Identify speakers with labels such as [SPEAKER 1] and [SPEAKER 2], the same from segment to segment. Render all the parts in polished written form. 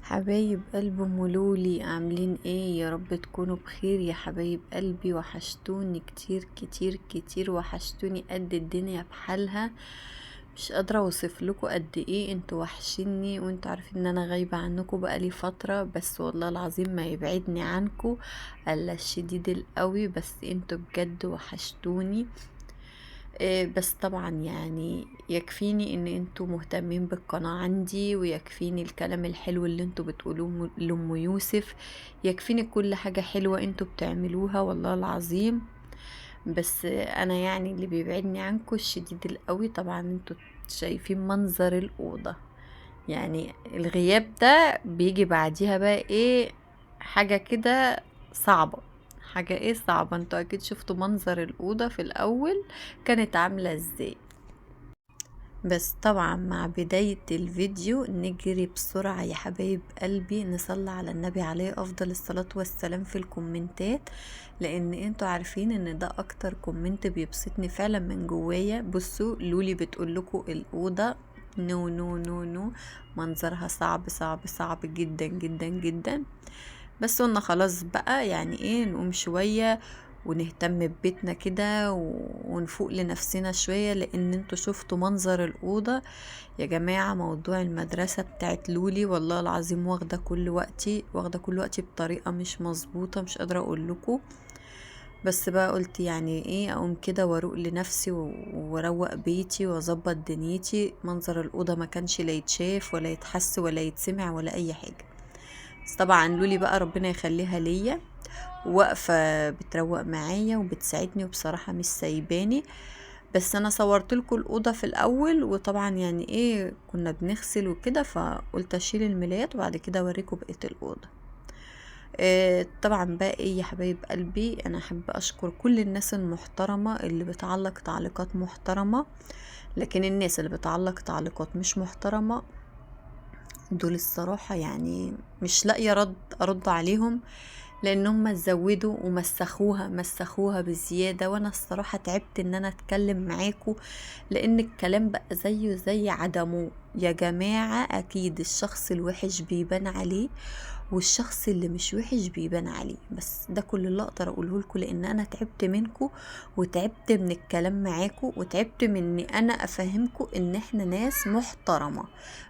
[SPEAKER 1] حبايب قلب ملولي عاملين ايه؟ يا رب تكونوا بخير يا حبايب قلبي. وحشتوني كتير كتير كتير، وحشتوني قد الدنيا بحالها. مش قادرة اوصف لكم قد ايه انتوا وحشيني، وانتوا عارفين ان انا غايبة عنكم بقالي فترة، بس والله العظيم ما يبعدني عنكم الا الشديد القوي. بس انتوا بجد وحشتوني. بس طبعا يعني يكفيني ان انتوا مهتمين بالقناة عندي، ويكفيني الكلام الحلو اللي انتوا بتقولوه لأم يوسف، يكفيني كل حاجة حلوة انتوا بتعملوها والله العظيم. بس انا يعني اللي بيبعدني عنكم الشديد القوي. طبعا انتوا شايفين منظر الأوضة، يعني الغياب ده بيجي بعديها بقى ايه؟ حاجة كده صعبة. حاجة ايه صعبة؟ انتوا اكيد شفتوا منظر الأوضة في الأول كانت عاملة ازاي. بس طبعا مع بداية الفيديو نجري بسرعة يا حبايب قلبي نصلي على النبي عليه أفضل الصلاة والسلام في الكومنتات، لأن انتوا عارفين ان ده أكتر كومنت بيبسطني فعلا من جوايا. بصوا لولي بتقول لكم الأوضة نو نو نو نو، منظرها صعب صعب صعب جدا جدا جدا. بس قلنا خلاص بقى يعني ايه، نقوم شوية ونهتم ببيتنا كده ونفوق لنفسنا شوية، لان انتوا شفتوا منظر الأوضة يا جماعة. موضوع المدرسة بتاعت لولي والله العظيم واخدة كل وقتي، واخدة كل وقتي بطريقة مش مظبوطة، مش قادرة اقول لكم. بس بقى قلت يعني ايه اقوم كده واروق لنفسي واروق بيتي واظبط دنيتي. منظر الأوضة ما كانش لا يتشاف ولا يتحس ولا يتسمع ولا اي حاجة. بس طبعا لولي بقى ربنا يخليها ليا، واقفة بتروق معايا وبتساعدني، وبصراحة مش سايباني. بس انا صورت لكم الاوضه في الاول، وطبعا يعني ايه كنا بنغسل وكده، فقلت اشيل الملايات وبعد كده اوريكم بقيه الاوضه. طبعا بقى ايه يا حبايب قلبي، انا احب اشكر كل الناس المحترمه اللي بتعلق تعليقات محترمه، لكن الناس اللي بتعلق تعليقات مش محترمه دول الصراحه يعني مش لاقيه ارد عليهم، لان هم زودوا ومسخوها بزياده. وانا الصراحه تعبت ان انا اتكلم معاكم، لان الكلام بقى زيه زي عدمه يا جماعه. اكيد الشخص الوحش بيبان عليه، والشخص اللي مش وحش بيبان عليه. بس ده كل اللي اقدر اقوله لكم، لان انا تعبت منكم وتعبت من الكلام معاكم وتعبت من اني انا افهمكم ان احنا ناس محترمه.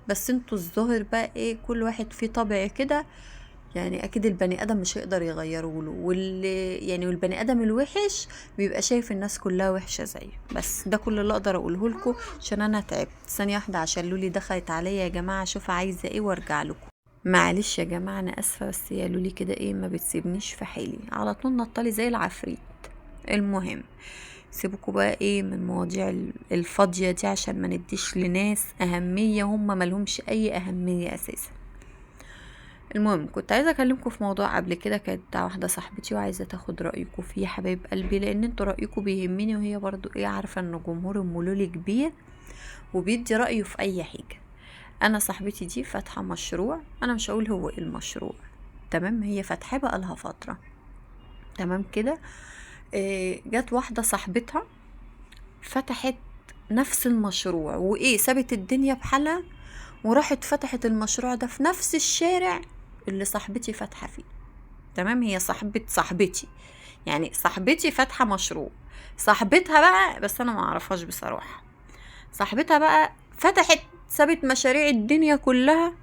[SPEAKER 1] بس انتوا الظاهر بقى ايه، كل واحد فيه طبع كده، يعني اكيد البني ادم مش هيقدر يغيره له، والبني ادم الوحش بيبقى شايف الناس كلها وحشه زيه. بس ده كل اللي اقدر اقوله لكم، عشان انا تعبت. ثانيه واحده عشان لولي دخلت عليا يا جماعه، اشوف عايزه ايه وارجع لكم. معلش يا جماعه انا اسفه، بس يا لولي كده ايه ما بتسيبنيش في حالي، على طول نطلي زي العفريت. المهم سيبكوا بقى ايه من مواضيع الفاضيه دي، عشان ما نديش لناس اهميه هم ملهمش اي اهميه اساسا. المهم كنت عايزه اكلمكم في موضوع قبل كده، كانت واحده صاحبتي وعايزه تاخد رايكم فيه يا حبايب قلبي، لان انتوا رايكم بيهمني، وهي برضو ايه عارفه ان جمهور الملولي كبير وبيدي رايه في اي حاجه. انا صاحبتي دي فاتحه مشروع، انا مش هقول هو ايه المشروع، تمام؟ هي فاتحه بقى لها فتره، تمام كده. جت واحده صاحبتها فتحت نفس المشروع، وايه سابت الدنيا بحالها وراحت فتحت المشروع ده في نفس الشارع اللي صاحبتي فاتحه فيه. تمام؟ هي صاحبة صاحبتي، يعني صاحبتي فاتحة مشروع، صاحبتها بقى بس انا ما اعرفهاش بصراحة. صاحبتها بقى فتحت، سابت مشاريع الدنيا كلها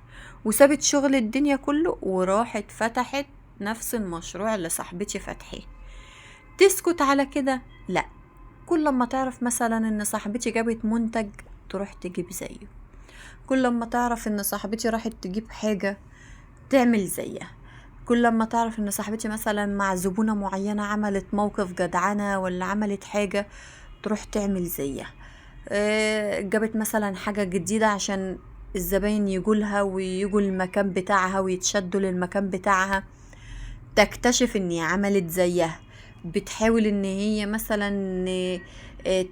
[SPEAKER 1] وسابت شغل الدنيا كله وراحت فتحت نفس المشروع اللي صاحبتي فاتحاه. تسكت على كده؟ لا. كل ما تعرف مثلا ان صاحبتي جابت منتج تروح تجيب زيه، كل ما تعرف ان صاحبتي راحت تجيب حاجة تعمل زيها، كل ما تعرف ان صاحبتي مثلا مع زبونة معينة عملت موقف جدعنة ولا عملت حاجة تروح تعمل زيها. جابت مثلا حاجة جديدة عشان الزباين يجولها ويجوا المكان بتاعها ويتشدوا للمكان بتاعها، تكتشف ان هي عملت زيها. بتحاول ان هي مثلا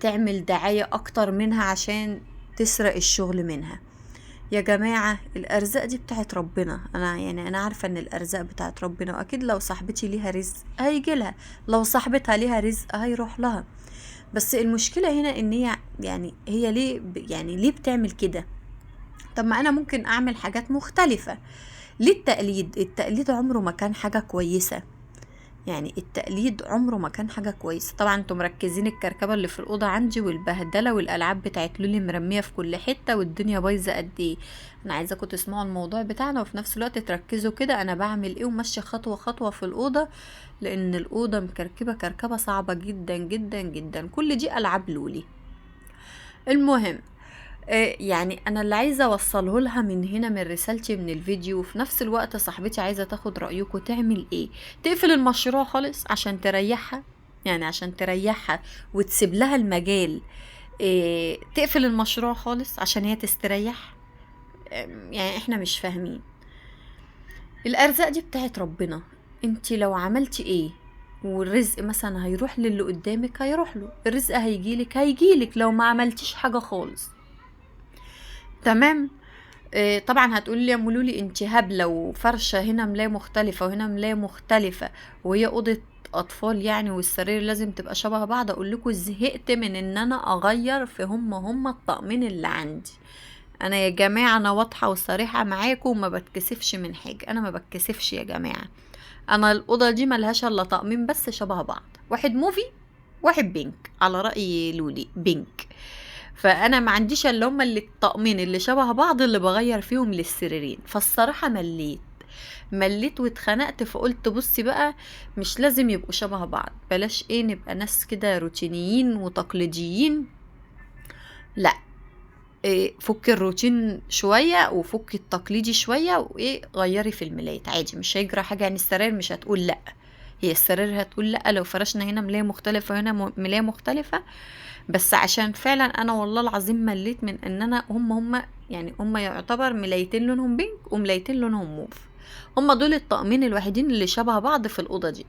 [SPEAKER 1] تعمل دعاية اكتر منها عشان تسرق الشغل منها. يا جماعة الارزاق دي بتاعت ربنا، انا عارفة ان الارزاق بتاعت ربنا، واكيد لو صاحبتي ليها رزق هيجي لها، لو صاحبتها ليها رزق هيروح لها. بس المشكلة هنا ان هي يعني هي ليه يعني ليه بتعمل كده؟ طب ما انا ممكن اعمل حاجات مختلفة. ليه التقليد عمره ما كان حاجة كويسة، يعني التقليد عمره ما كان حاجة كويسة. طبعا انتم مركزين الكركبة اللي في الأوضة عندي والبهدلة والألعاب بتاعت لولي مرمية في كل حتة والدنيا بايظة قد ايه. انا عايزاكم تسمعوا الموضوع بتاعنا وفي نفس الوقت تركزوا كده انا بعمل ايه وماشية خطوة خطوة في الأوضة، لأن الأوضة مكركبة كركبة صعبة جدا جدا جدا. كل دي ألعاب لولي. المهم يعني انا اللي عايزه اوصله لها من هنا من رسالتي من الفيديو، وفي نفس الوقت صاحبتي عايزه تاخد رايكم تعمل ايه. تقفل المشروع خالص عشان تريحها، يعني عشان تريحها وتسيب لها المجال. تقفل المشروع خالص عشان هي تستريح. يعني احنا مش فاهمين. الارزاق دي بتاعت ربنا، انتي لو عملتي ايه والرزق مثلا هيروح للي قدامك هيروح له، الرزق هيجيلك لو ما عملتيش حاجه خالص. تمام. طبعا هتقول لي يا مولولي انت هبله وفرشه هنا ملايه مختلفه وهنا ملايه مختلفه وهي اوضه اطفال يعني والسرير لازم تبقى شبه بعض. اقول لكم زهقت من ان انا اغير في هم الطقمين اللي عندي. انا يا جماعه انا واضحه وصريحه معاكم وما بتكسفش من حاجه، انا ما بتكسفش يا جماعه. انا الاوضه دي ملهاش الا طقمين بس شبه بعض، واحد موفي واحد بينك، على راي لولي بينك. فانا ما عنديش الا هما اللي الطقمين اللي شبه بعض اللي بغير فيهم للسريرين. فالصراحه مليت واتخنقت، فقلت بصي بقى مش لازم يبقوا شبه بعض، بلاش ايه نبقى ناس كده روتينيين وتقليديين. لا، إيه فك الروتين شويه وفك التقليدي شويه وايه غيري في الملايات عادي، مش هيجرى حاجه. يعني السراير مش هتقول لا، هي السراير هتقول لا لو فرشنا هنا ملاية مختلفه وهنا ملاية مختلفه. بس عشان فعلا انا والله العظيم مليت من ان انا هم يعتبر ملايتين لونهم بينك وملايتين لونهم موف، هم دول الطقمين الوحيدين اللي شبه بعض في الاوضه دي.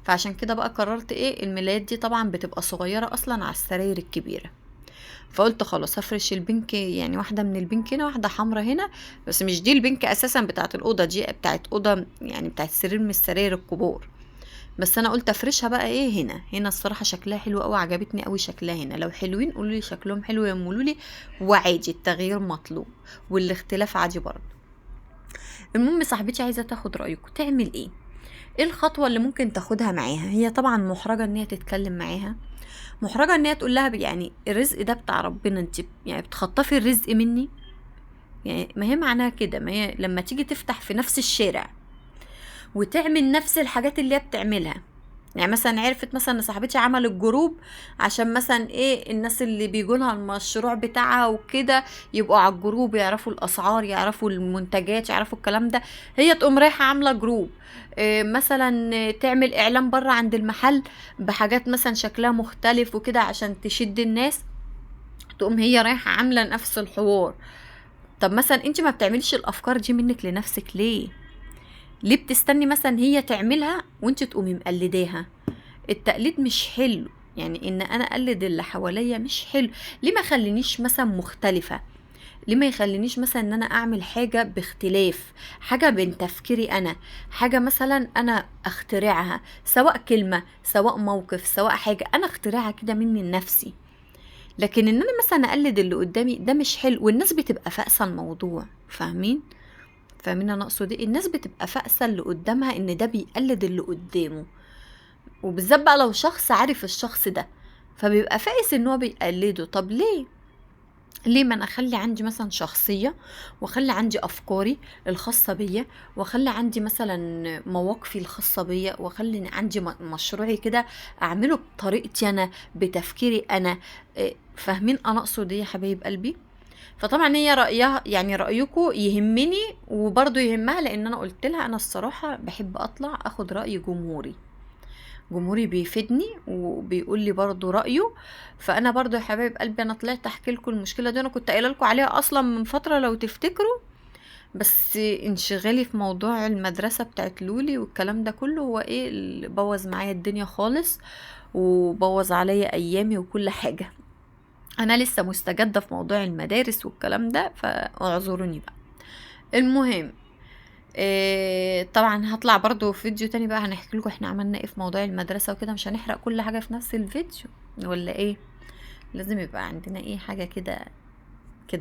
[SPEAKER 1] فعشان كده بقى قررت ايه، الملايات دي طبعا بتبقى صغيره اصلا على السراير الكبيره، فقلت خلاص هفرش البنك، يعني واحده من البنك هنا واحده حمرا هنا. بس مش دي البنك اساسا بتاعت الاوضه دي، بتاعت اوضه يعني بتاعت سرير من السراير الكبار. بس انا قلت افرشها بقى ايه هنا الصراحه شكلها حلو قوي، عجبتني قوي شكلها هنا. لو حلوين قولوا لي شكلهم حلو يا مولولي، وعادي التغيير مطلوب والاختلاف عادي برضه. المهم صاحبتي عايزه تاخد رايكم تعمل ايه الخطوه اللي ممكن تاخدها معاها. هي طبعا محرجه ان هي تتكلم معاها، محرجه ان هي تقول لها يعني الرزق ده بتاع ربنا، انت يعني بتخطفي الرزق مني. يعني ما هي معناها كده، ما هي لما تيجي تفتح في نفس الشارع وتعمل نفس الحاجات اللي هي بتعملها. يعني مثلا عرفت مثلا ان صاحبتي عملت جروب عشان مثلا ايه الناس اللي بيجولها المشروع بتاعها وكده يبقوا على الجروب، يعرفوا الاسعار يعرفوا المنتجات يعرفوا الكلام ده. هي تقوم رايحه عامله جروب إيه مثلا تعمل اعلان بره عند المحل بحاجات مثلا شكلها مختلف وكده عشان تشد الناس، تقوم هي رايحه عامله نفس الحوار. طب مثلا انت ما بتعمليش الافكار دي منك لنفسك ليه بتستني مثلا هي تعملها وانت تقومي مقلداها؟ التقليد مش حلو، يعني ان انا اقلد اللي حواليا مش حلو. ليه ما خلينيش مثلا مختلفة؟ ليه ما يخلينيش مثلا ان انا اعمل حاجة باختلاف، حاجة بين تفكيري انا، حاجة مثلا انا اخترعها، سواء كلمة سواء موقف سواء حاجة انا اخترعها كده مني لنفسي. لكن ان انا مثلا اقلد اللي قدامي ده مش حلو، والناس بتبقى فاقسة الموضوع. فاهمين انا اقصد ايه؟ الناس بتبقى فاقسه اللي قدامها ان ده بيقلد اللي قدامه، وبالذات بقى لو شخص عارف الشخص ده فبيبقى فاقس ان هو بيقلده. طب ليه ما انا اخلي عندي مثلا شخصيه واخلي عندي افكاري الخاصه بيا واخلي عندي مثلا مواقفي الخاصه بيا واخلي عندي مشروعي كده اعمله بطريقتي انا بتفكيري انا. فاهمين انا اقصد ايه يا حبايب قلبي؟ فطبعا هي رأيها يعني رأيكم يهمني وبرضو يهمها، لان انا قلت لها انا الصراحة بحب اطلع اخد رأي جمهوري بيفيدني وبيقول لي برضو رأيه. فانا برضو يا حبايب قلبي انا طلعت احكي لكم المشكلة دي، انا كنت قايله لكم عليها اصلا من فترة لو تفتكروا، بس انشغالي في موضوع المدرسة بتاعت لولي والكلام ده كله هو ايه اللي بوظ معايا الدنيا خالص وبوظ عليا ايامي وكل حاجة. انا لسه مستجدة في موضوع المدارس والكلام ده فاعذروني بقى. المهم طبعا هطلع برضو في فيديو تاني بقى هنحكي لكم احنا عملنا ايه في موضوع المدرسة وكده، مش هنحرق كل حاجة في نفس الفيديو ولا ايه؟ لازم يبقى عندنا ايه حاجة كده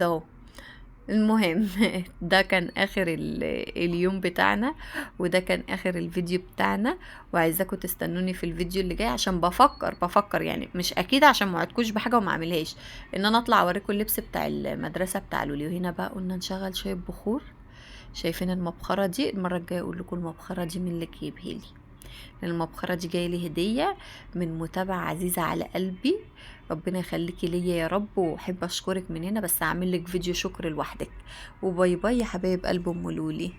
[SPEAKER 1] اهو. المهم ده كان اخر اليوم بتاعنا، وده كان اخر الفيديو بتاعنا. وعايزاكم تستنوني في الفيديو اللي جاي، عشان بفكر يعني مش اكيد عشان ما وعدكوش بحاجه وما اعملهاش، ان انا اطلع اوريكم اللبس بتاع المدرسه بتاع لولي. وهنا بقى قلنا نشغل شويه بخور. شايفين المبخره دي؟ المره الجايه اقول لكم المبخره دي من اللي جايبها لي. المبخرة دي جاية لي هدية من متابعة عزيزة على قلبي. ربنا يخليكي ليا يا رب، واحب اشكرك من هنا، بس اعمل لك فيديو شكر لوحدك. وباي باي يا حبايب قلب ام لولي.